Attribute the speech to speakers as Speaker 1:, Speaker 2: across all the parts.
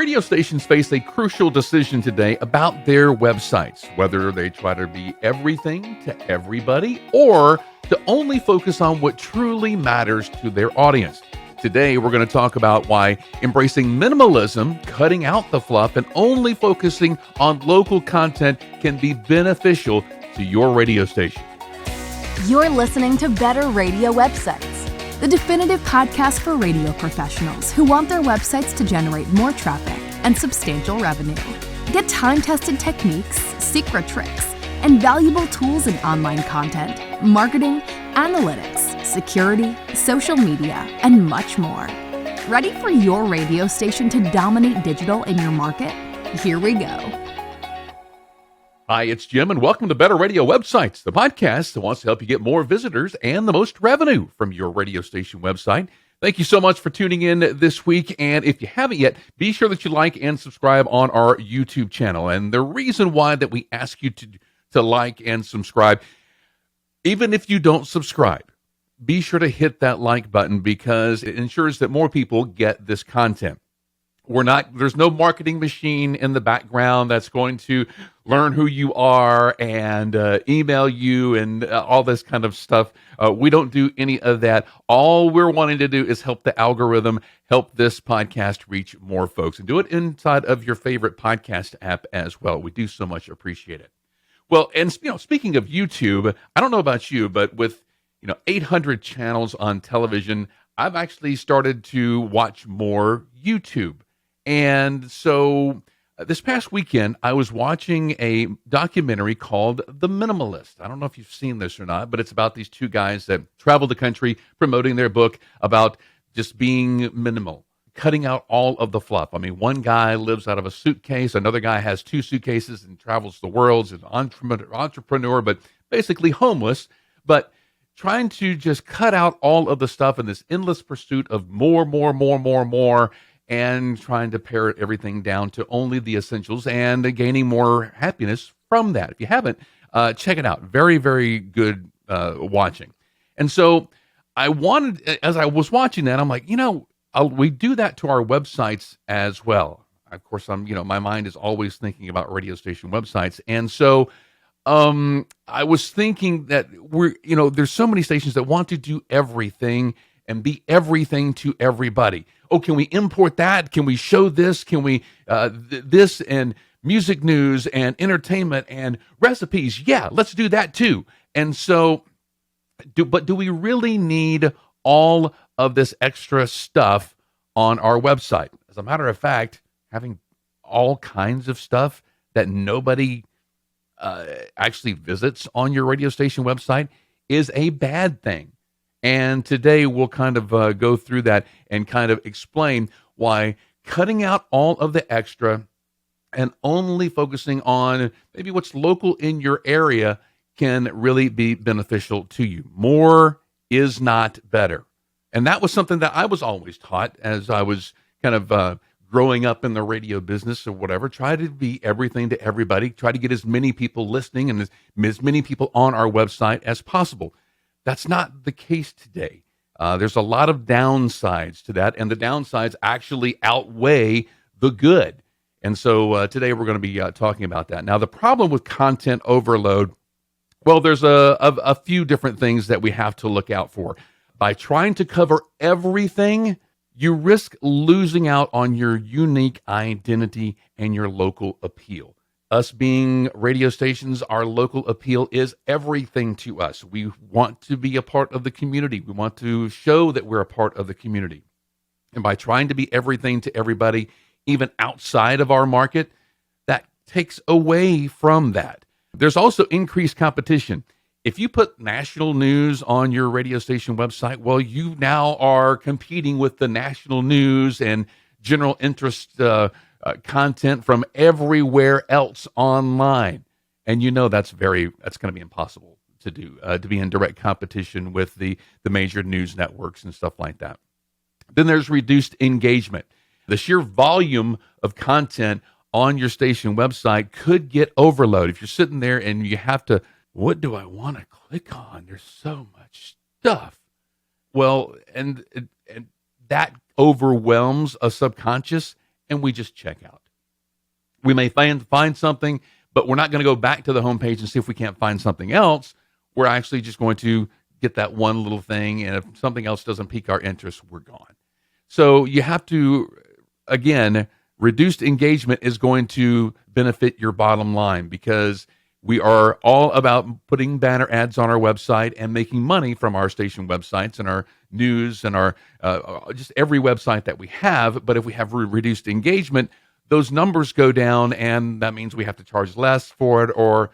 Speaker 1: radio stations face a crucial decision today about their websites, whether they try to be everything to everybody or to only focus on what truly matters to their audience. Today, we're going to talk about why embracing minimalism, cutting out the fluff, and only focusing on local content can be beneficial to your radio station.
Speaker 2: You're listening to Better Radio Websites, the definitive podcast for radio professionals who want their websites to generate more traffic and substantial revenue. Get time-tested techniques, secret tricks, and valuable tools in online content, marketing, analytics, security, social media, and much more. Ready for your radio station to dominate digital in your market? Here we go.
Speaker 1: Hi, it's Jim, and welcome to Better Radio Websites, the podcast that wants to help you get more visitors and the most revenue from your radio station website. Thank you so much for tuning in this week, and if you haven't yet, be sure that you like and subscribe on our YouTube channel. And the reason why that we ask you to like and subscribe, even if you don't subscribe, be sure to hit that like button because it ensures that more people get this content. There's no marketing machine in the background that's going to learn who you are and email you and all this kind of stuff. We don't do any of that. All we're wanting to do is help the algorithm, help this podcast reach more folks, and do it inside of your favorite podcast app as well. We do so much appreciate it. Well, and speaking of YouTube, I don't know about you, but with 800 channels on television, I've actually started to watch more YouTube. And so this past weekend, I was watching a documentary called The Minimalist. I don't know if you've seen this or not, but it's about these two guys that travel the country promoting their book about just being minimal, cutting out all of the fluff. I mean, one guy lives out of a suitcase. Another guy has two suitcases and travels the world. He's an entrepreneur, but basically homeless, but trying to just cut out all of the stuff in this endless pursuit of more, and trying to pare everything down to only the essentials and gaining more happiness from that. If you haven't, check it out. Very, very good watching. And so I wanted, as I was watching that, I'm like, we do that to our websites as well. Of course, my mind is always thinking about radio station websites. And so I was thinking that there's so many stations that want to do everything and be everything to everybody. Oh, can we import that? Can we show this? Can we this and music news and entertainment and recipes? Yeah, let's do that too. And so, do we really need all of this extra stuff on our website? As a matter of fact, having all kinds of stuff that nobody actually visits on your radio station website is a bad thing. And today we'll kind of go through that and kind of explain why cutting out all of the extra and only focusing on maybe what's local in your area can really be beneficial to you. More is not better. And that was something that I was always taught as I was kind of growing up in the radio business or whatever. Try to be everything to everybody. Try to get as many people listening and as many people on our website as possible. That's not the case today. There's a lot of downsides to that, and the downsides actually outweigh the good. And so today we're going to be talking about that. Now, the problem with content overload, well, there's a few different things that we have to look out for. By trying to cover everything, you risk losing out on your unique identity and your local appeal. Us being radio stations, our local appeal is everything to us. We want to be a part of the community. We want to show that we're a part of the community. And by trying to be everything to everybody, even outside of our market, that takes away from that. There's also increased competition. If you put national news on your radio station website, well, you now are competing with the national news and general interest content from everywhere else online. And that's going to be impossible to do, to be in direct competition with the major news networks and stuff like that. Then there's reduced engagement. The sheer volume of content on your station website could get overload. If you're sitting there and you have to, what do I want to click on? There's so much stuff. Well, and that overwhelms a subconscious, and we just check out. We may find something, but we're not going to go back to the homepage and see if we can't find something else. We're actually just going to get that one little thing, and if something else doesn't pique our interest, we're gone. So you have to, again, reduced engagement is going to benefit your bottom line, because we are all about putting banner ads on our website and making money from our station websites and our news and our just every website that we have. But if we have reduced engagement, those numbers go down, and that means we have to charge less for it, or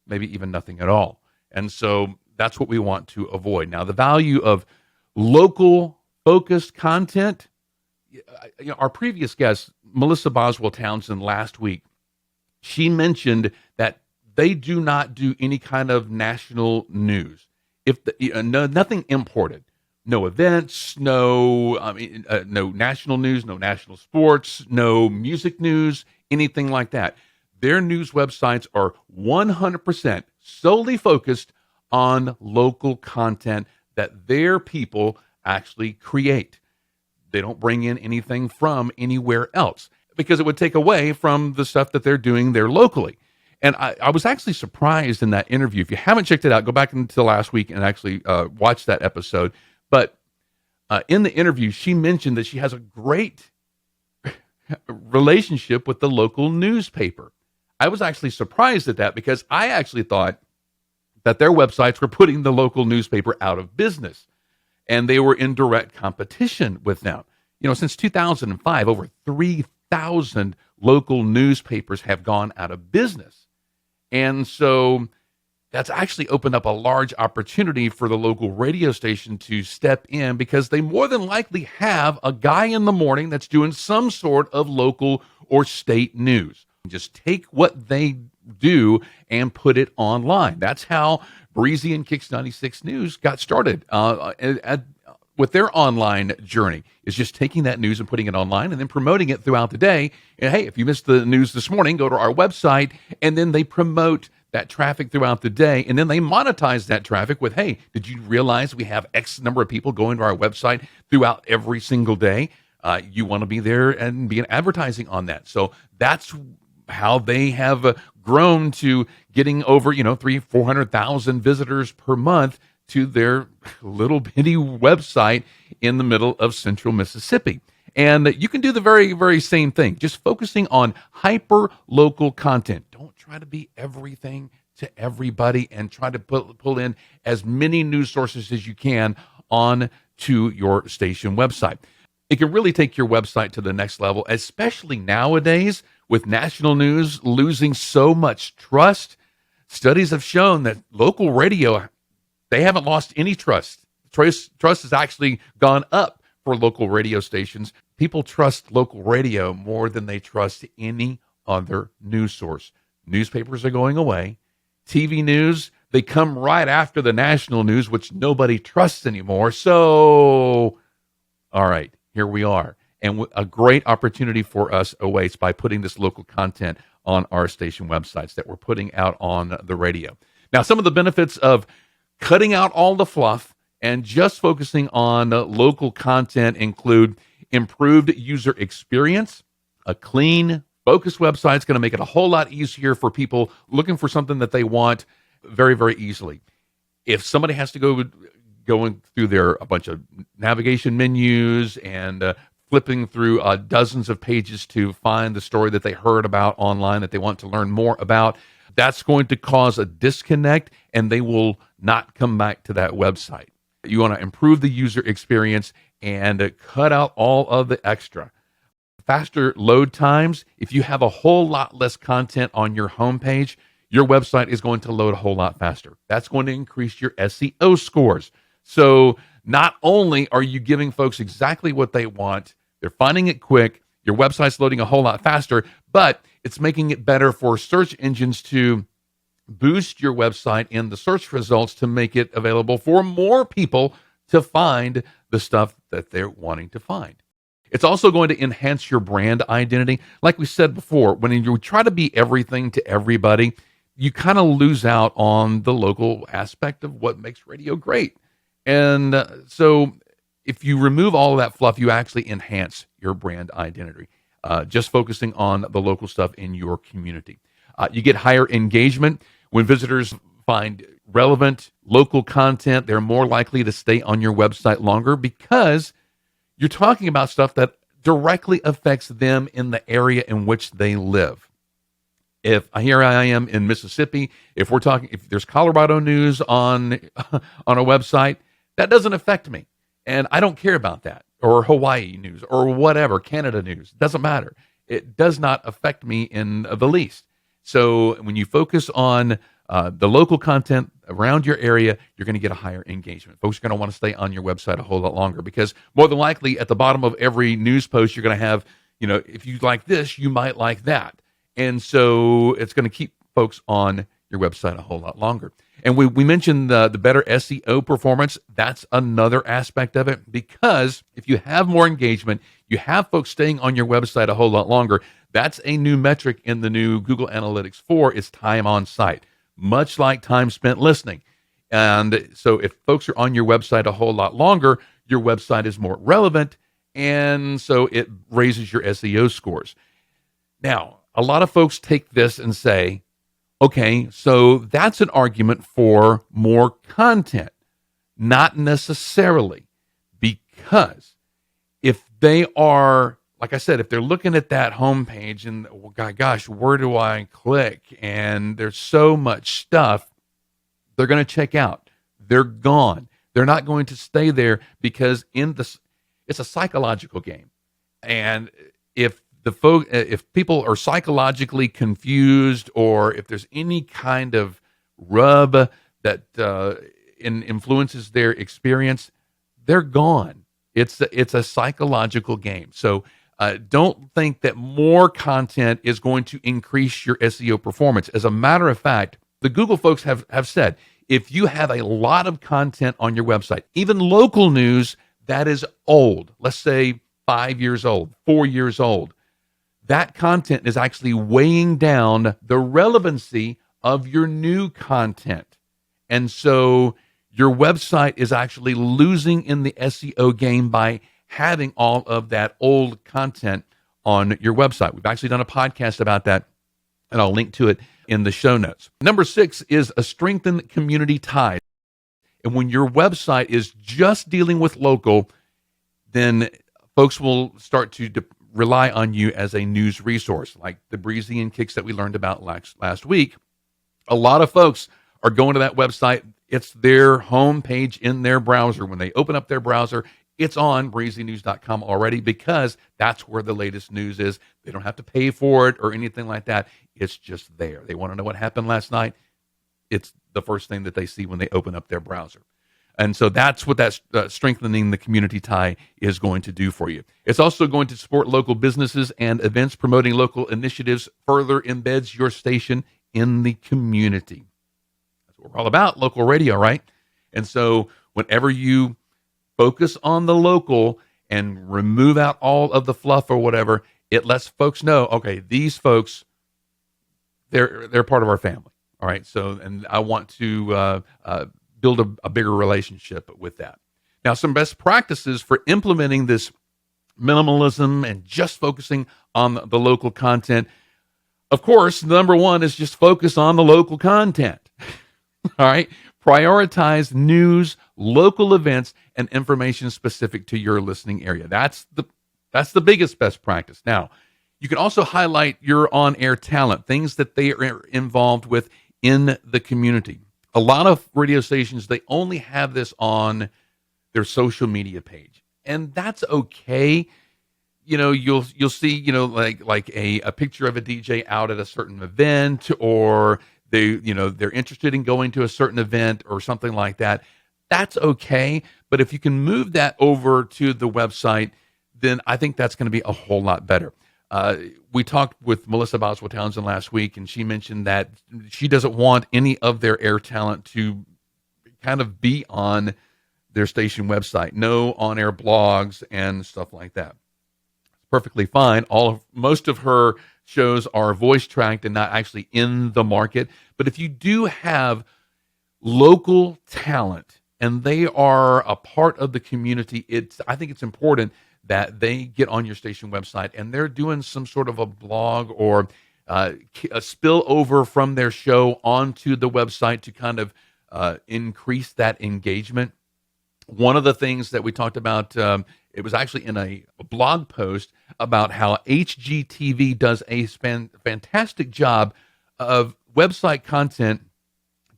Speaker 1: maybe even nothing at all. And so that's what we want to avoid. Now, the value of local focused content, our previous guest, Melissa Boswell Townsend, last week, she mentioned that they do not do any kind of national news. Nothing imported, no events, no national news, no national sports, no music news, anything like that. Their news websites are 100% solely focused on local content that their people actually create. They don't bring in anything from anywhere else, because it would take away from the stuff that they're doing there locally. And I was actually surprised in that interview. If you haven't checked it out, go back until last week and actually watch that episode. But in the interview, she mentioned that she has a great relationship with the local newspaper. I was actually surprised at that, because I actually thought that their websites were putting the local newspaper out of business, and they were in direct competition with them. Since 2005, over 3,000 local newspapers have gone out of business. And so that's actually opened up a large opportunity for the local radio station to step in, because they more than likely have a guy in the morning that's doing some sort of local or state news. Just take what they do and put it online. That's how Breezy and Kicks 96 News got started with their online journey, is just taking that news and putting it online and then promoting it throughout the day. And hey, if you missed the news this morning, go to our website, and then they promote that traffic throughout the day, and then they monetize that traffic with, hey, did you realize we have X number of people going to our website throughout every single day? You want to be there and be advertising on that. So that's how they have grown to getting over 300,000-400,000 visitors per month to their little bitty website in the middle of central Mississippi. And you can do the very, very same thing, just focusing on hyper local content. Don't try to be everything to everybody, and try to pull in as many news sources as you can on to your station website. It can really take your website to the next level, especially nowadays with national news losing so much trust. Studies have shown that local radio, they haven't lost any trust. Trust has actually gone up for local radio stations. People trust local radio more than they trust any other news source. Newspapers are going away. TV news, they come right after the national news, which nobody trusts anymore. So, all right, here we are. And a great opportunity for us awaits by putting this local content on our station websites that we're putting out on the radio. Now, some of the benefits of cutting out all the fluff and just focusing on local content include improved user experience. A clean, focused website is going to make it a whole lot easier for people looking for something that they want very, very easily. If somebody has to go going through a bunch of navigation menus and flipping through dozens of pages to find the story that they heard about online that they want to learn more about, that's going to cause a disconnect, and they will not come back to that website. You want to improve the user experience and cut out all of the extra. Faster load times. If you have a whole lot less content on your homepage, your website is going to load a whole lot faster. That's going to increase your SEO scores. So not only are you giving folks exactly what they want, they're finding it quick, your website's loading a whole lot faster, but it's making it better for search engines to boost your website in the search results to make it available for more people to find the stuff that they're wanting to find. It's also going to enhance your brand identity. Like we said before, when you try to be everything to everybody, you kind of lose out on the local aspect of what makes radio great. And so if you remove all of that fluff, you actually enhance your brand identity. just focusing on the local stuff in your community. You get higher engagement when visitors find relevant local content. They're more likely to stay on your website longer because you're talking about stuff that directly affects them in the area in which they live. If here I am in Mississippi, if there's Colorado news on on a website, that doesn't affect me, and I don't care about that, or Hawaii news, or whatever, Canada news, doesn't matter. It does not affect me in the least. So when you focus on the local content around your area, you're going to get a higher engagement. Folks are going to want to stay on your website a whole lot longer because more than likely at the bottom of every news post, you're going to have, if you like this, you might like that. And so it's going to keep folks on your website a whole lot longer. And we mentioned the better SEO performance. That's another aspect of it, because if you have more engagement, you have folks staying on your website a whole lot longer. That's a new metric in the new Google Analytics 4 is time on site, much like time spent listening. And so if folks are on your website a whole lot longer, your website is more relevant, and so it raises your SEO scores. Now, a lot of folks take this and say, okay, so that's an argument for more content. Not necessarily, because if they are, like I said, if they're looking at that homepage and, gosh, where do I click? And there's so much stuff, they're going to check out. They're gone. They're not going to stay there because it's a psychological game. And if people are psychologically confused, or if there's any kind of rub that influences their experience, they're gone. It's a psychological game. So don't think that more content is going to increase your SEO performance. As a matter of fact, the Google folks have said, if you have a lot of content on your website, even local news that is old, let's say 5 years old, 4 years old, that content is actually weighing down the relevancy of your new content. And so your website is actually losing in the SEO game by having all of that old content on your website. We've actually done a podcast about that, and I'll link to it in the show notes. Number 6 is a strengthened community ties. And when your website is just dealing with local, then folks will start to rely on you as a news resource, like the Breezy and Kicks that we learned about last week. A lot of folks are going to that website. It's their home page in their browser. When they open up their browser, it's on breezynews.com already, because that's where the latest news is. They don't have to pay for it or anything like that. It's just there. They want to know what happened last night. It's the first thing that they see when they open up their browser. And so that's what that strengthening the community tie is going to do for you. It's also going to support local businesses and events. Promoting local initiatives further embeds your station in the community. That's what we're all about, local radio, right? And so whenever you focus on the local and remove out all of the fluff or whatever, it lets folks know, okay, these folks, they're part of our family. All right. So, and I want to build a bigger relationship with that. Now, some best practices for implementing this minimalism and just focusing on the local content. Of course, number 1 is just focus on the local content. All right. Prioritize news, local events, and information specific to your listening area. That's the biggest best practice. Now, you can also highlight your on-air talent, things that they are involved with in the community. A lot of radio stations, they only have this on their social media page, and that's okay. You'll see, like a picture of a DJ out at a certain event, or they're interested in going to a certain event or something like that. That's okay. But if you can move that over to the website, then I think that's going to be a whole lot better. We talked with Melissa Boswell-Townsend last week, and she mentioned that she doesn't want any of their air talent to kind of be on their station website. No on-air blogs and stuff like that. It's perfectly fine. Most of her shows are voice tracked and not actually in the market. But if you do have local talent and they are a part of the community, I think it's important that they get on your station website and they're doing some sort of a blog or a spill over from their show onto the website to kind of increase that engagement. One of the things that we talked about, it was actually in a blog post about how HGTV does a fantastic job of website content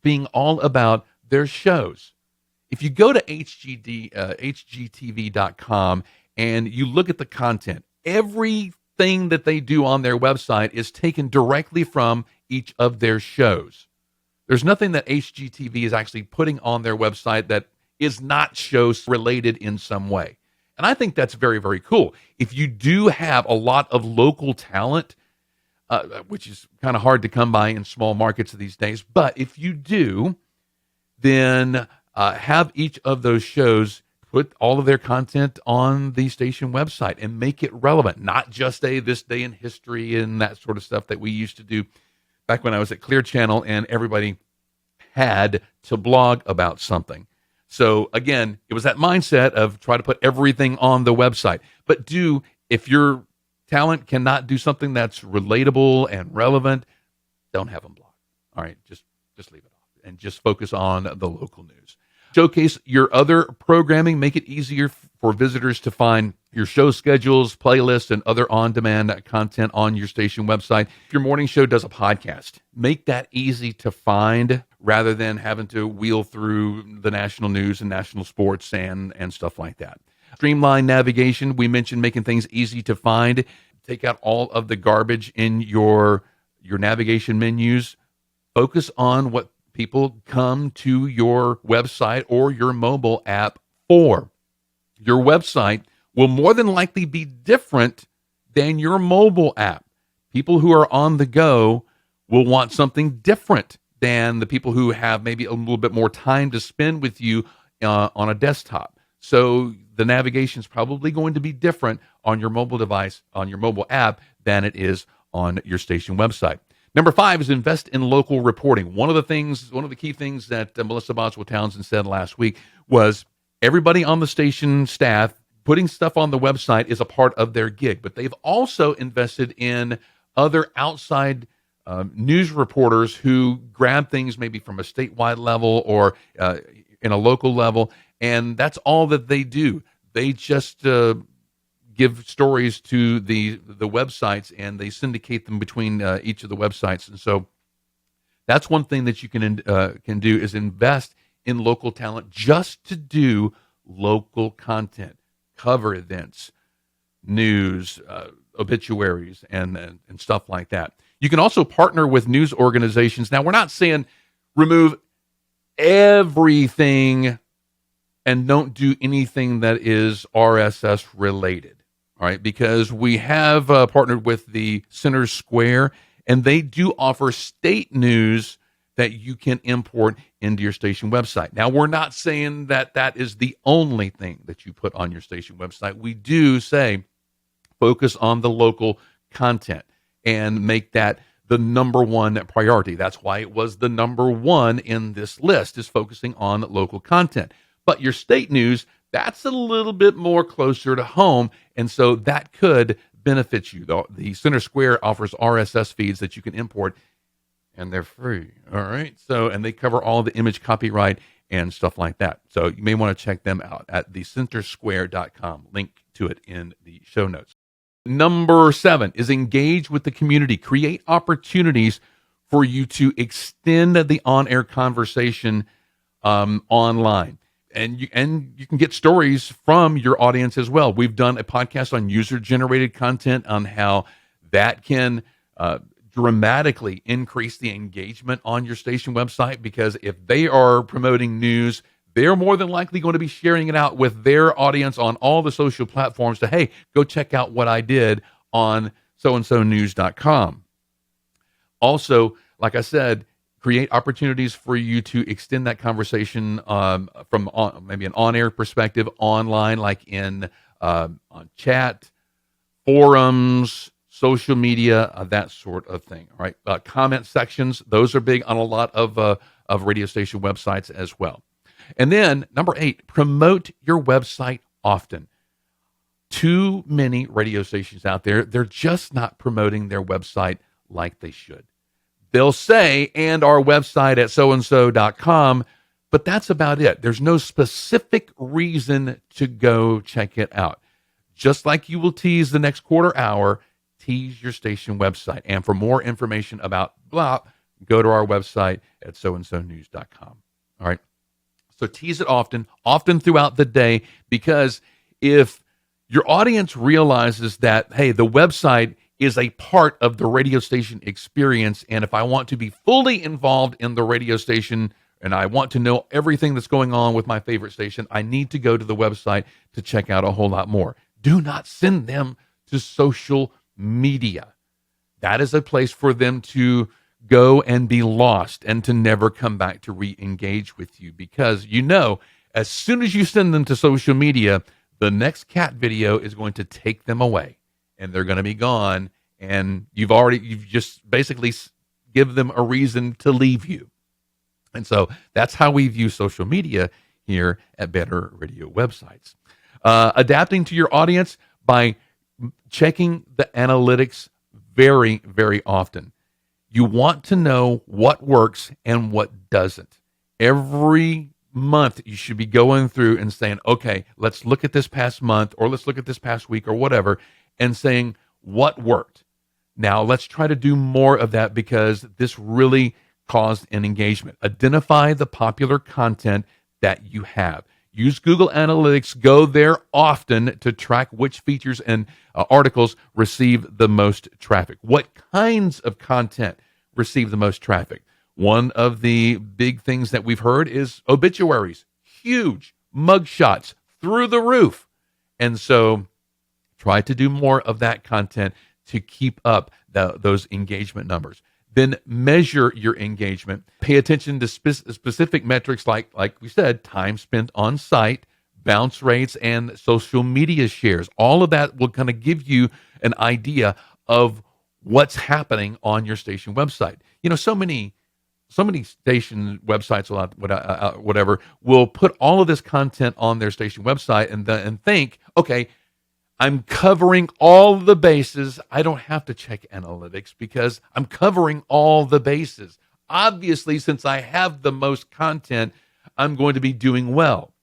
Speaker 1: being all about their shows. If you go to hgtv.com and you look at the content, everything that they do on their website is taken directly from each of their shows. There's nothing that HGTV is actually putting on their website that is not show related in some way. And I think that's very, very cool. If you do have a lot of local talent, which is kind of hard to come by in small markets these days, but if you do, then have each of those shows put all of their content on the station website and make it relevant, not just this day in history and that sort of stuff that we used to do back when I was at Clear Channel and everybody had to blog about something. So again, it was that mindset of try to put everything on the website. But if your talent cannot do something that's relatable and relevant, don't have them blog. All right, just leave it off and just focus on the local news. Showcase your other programming. Make it easier for visitors to find your show schedules, playlists, and other on-demand content on your station website. If your morning show does a podcast, make that easy to find rather than having to wheel through the national news and national sports and stuff like that. Streamline navigation. We mentioned making things easy to find. Take out all of the garbage in your navigation menus. Focus on what people come to your website or your mobile app for. Your website will more than likely be different than your mobile app. People who are on the go will want something different than the people who have maybe a little bit more time to spend with you on a desktop. So the navigation is probably going to be different on your mobile device, on your mobile app, than it is on your station website. Number 5 is invest in local reporting. One of the key things that Melissa Boswell-Townsend said last week was everybody on the station staff putting stuff on the website is a part of their gig, but they've also invested in other outside news reporters who grab things maybe from a statewide level or in a local level, and that's all that they do. They just give stories to the websites and they syndicate them between each of the websites. And so that's one thing that you can do is invest in local talent just to do local content, cover events, news, obituaries, and stuff like that. You can also partner with news organizations. Now, we're not saying remove everything and don't do anything that is RSS related. All right, because we have partnered with the Center Square, and they do offer state news that you can import into your station website. Now, we're not saying that that is the only thing that you put on your station website. We do say focus on the local content and make that the number one priority. That's why it was the number one in this list, is focusing on local content. But your state news, that's a little bit more closer to home, and so that could benefit you. The Center Square offers RSS feeds that you can import, and they're free, all right? So, and they cover all the image copyright and stuff like that. So you may want to check them out at thecentersquare.com. Link to it in the show notes. Number 7 is engage with the community. Create opportunities for you to extend the on-air conversation online. And you can get stories from your audience as well. We've done a podcast on user-generated content, on how that can dramatically increase the engagement on your station website, because if they are promoting news, they're more than likely going to be sharing it out with their audience on all the social platforms to, hey, go check out what I did on soandsonews.com. Also, like I said, create opportunities for you to extend that conversation from maybe an on-air perspective online, like in on chat, forums, social media, that sort of thing. All right, comment sections; those are big on a lot of radio station websites as well. And then number 8, promote your website often. Too many radio stations out there, they're just not promoting their website like they should. They'll say, and our website at soandso.com, but that's about it. There's no specific reason to go check it out. Just like you will tease the next quarter hour, tease your station website. And for more information about blah, go to our website at soandsonews.com. All right. So tease it often throughout the day, because if your audience realizes that, hey, the website is a part of the radio station experience, and if I want to be fully involved in the radio station and I want to know everything that's going on with my favorite station, I need to go to the website to check out a whole lot more. Do not send them to social media. That is a place for them to go and be lost and to never come back to re-engage with you, because as soon as you send them to social media, the next cat video is going to take them away and they're going to be gone, and you've just basically give them a reason to leave you. And so that's how we view social media here at Better Radio Websites. Adapting to your audience by checking the analytics very, very often. You want to know what works and what doesn't. Every month you should be going through and saying, okay, let's look at this past month, or let's look at this past week, or whatever, and saying what worked. Now let's try to do more of that, because this really caused an engagement. Identify the popular content that you have. Use Google Analytics. Go there often to track which features and articles receive the most traffic. What kinds of content receive the most traffic? One of the big things that we've heard is obituaries. Huge. Mugshots through the roof. And so try to do more of that content to keep up those engagement numbers. Then measure your engagement. Pay attention to specific metrics like we said, time spent on site, bounce rates, and social media shares. All of that will kind of give you an idea of what's happening on your station website. So many station websites, whatever, will put all of this content on their station website and think, okay, I'm covering all the bases. I don't have to check analytics because I'm covering all the bases. Obviously, since I have the most content, I'm going to be doing well.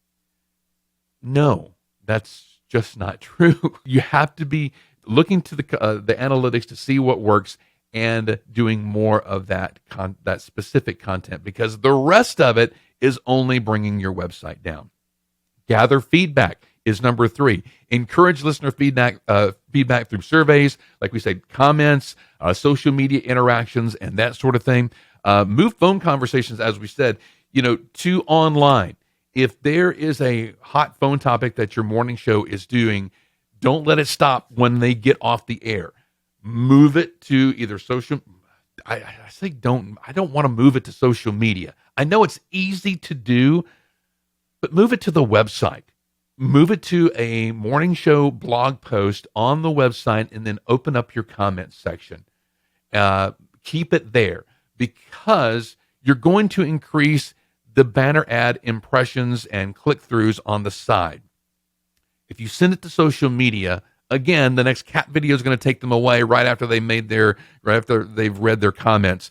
Speaker 1: No, that's just not true. You have to be looking to the analytics to see what works and doing more of that specific content, because the rest of it is only bringing your website down. Gather feedback is number 3. Encourage listener feedback through surveys, like we said, comments, social media interactions, and that sort of thing. Move phone conversations, as we said, to online. If there is a hot phone topic that your morning show is doing, don't let it stop when they get off the air. Move it to either social. I don't want to move it to social media. I know it's easy to do, but move it to the website. Move it to a morning show blog post on the website, and then open up your comments section. Keep it there, because you're going to increase the banner ad impressions and click-throughs on the side. If you send it to social media, again, the next cat video is going to take them away right after they've read their comments.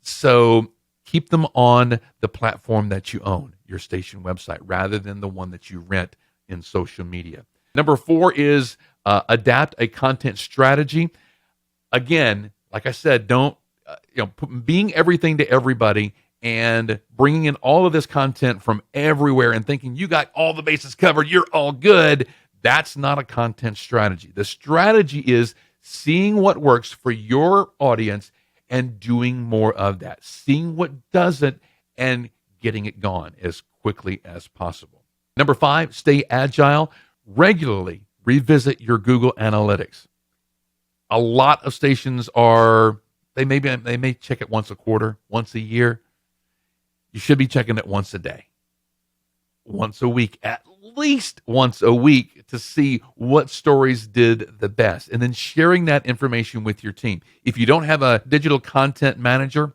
Speaker 1: So keep them on the platform that you own, your station website, rather than the one that you rent in social media. Number 4 is adapt a content strategy. Again, like I said, don't being everything to everybody and bringing in all of this content from everywhere and thinking you got all the bases covered, you're all good. That's not a content strategy. The strategy is seeing what works for your audience and doing more of that, seeing what doesn't and getting it gone as quickly as possible. Number 5, stay agile. Regularly revisit your Google Analytics. A lot of stations they may check it once a quarter, once a year. You should be checking it once a day, once a week, at least once a week, to see what stories did the best, and then sharing that information with your team. If you don't have a digital content manager,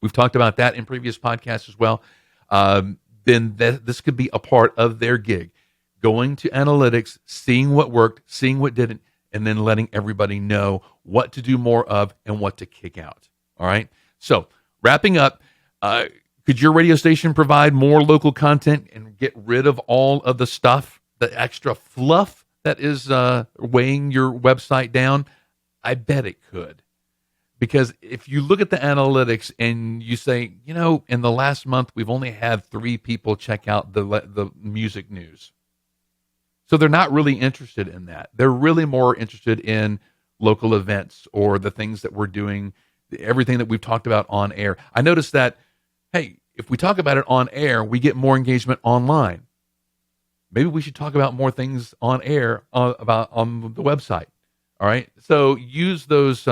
Speaker 1: we've talked about that in previous podcasts as well, then this could be a part of their gig. going to analytics, seeing what worked, seeing what didn't, and then letting everybody know what to do more of and what to kick out. All right. So wrapping up, could your radio station provide more local content and get rid of all of the stuff, the extra fluff that is weighing your website down? I bet it could. Because if you look at the analytics and you say, in the last month, we've only had 3 people check out the music news. So they're not really interested in that. They're really more interested in local events or the things that we're doing, everything that we've talked about on air. I noticed that, hey, if we talk about it on air, we get more engagement online. Maybe we should talk about more things on air about on the website. All right. So use those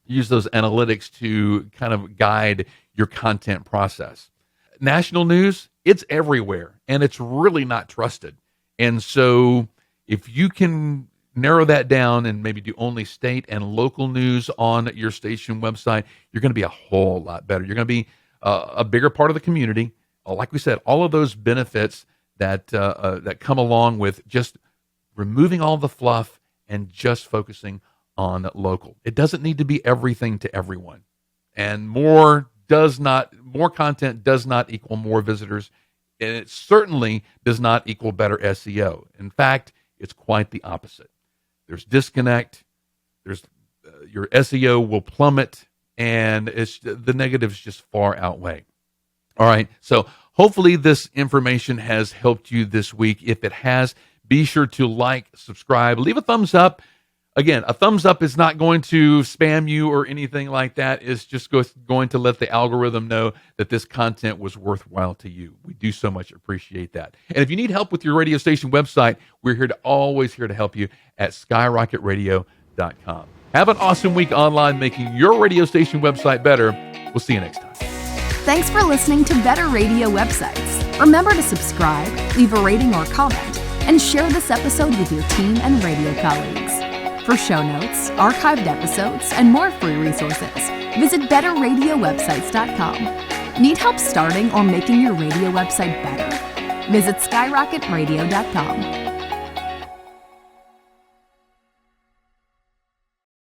Speaker 1: analytics to kind of guide your content process. National news, it's everywhere, and it's really not trusted. And so if you can narrow that down and maybe do only state and local news on your station website, you're going to be a whole lot better. You're going to be a bigger part of the community. Like we said, all of those benefits that come along with just removing all the fluff and just focusing on local. It doesn't need to be everything to everyone. And more content does not equal more visitors. And it certainly does not equal better SEO. In fact, it's quite the opposite. There's disconnect. Your SEO will plummet, and the negatives just far outweigh. All right. So hopefully this information has helped you this week. If it has, be sure to like, subscribe, leave a thumbs up. Again, a thumbs up is not going to spam you or anything like that. It's just going to let the algorithm know that this content was worthwhile to you. We do so much appreciate that. And if you need help with your radio station website, we're always here to help you at skyrocketradio.com. Have an awesome week online making your radio station website better. We'll see you next time.
Speaker 2: Thanks for listening to Better Radio Websites. Remember to subscribe, leave a rating or comment, and share this episode with your team and radio colleagues. For show notes, archived episodes, and more free resources, visit betterradiowebsites.com. Need help starting or making your radio website better? Visit skyrocketradio.com.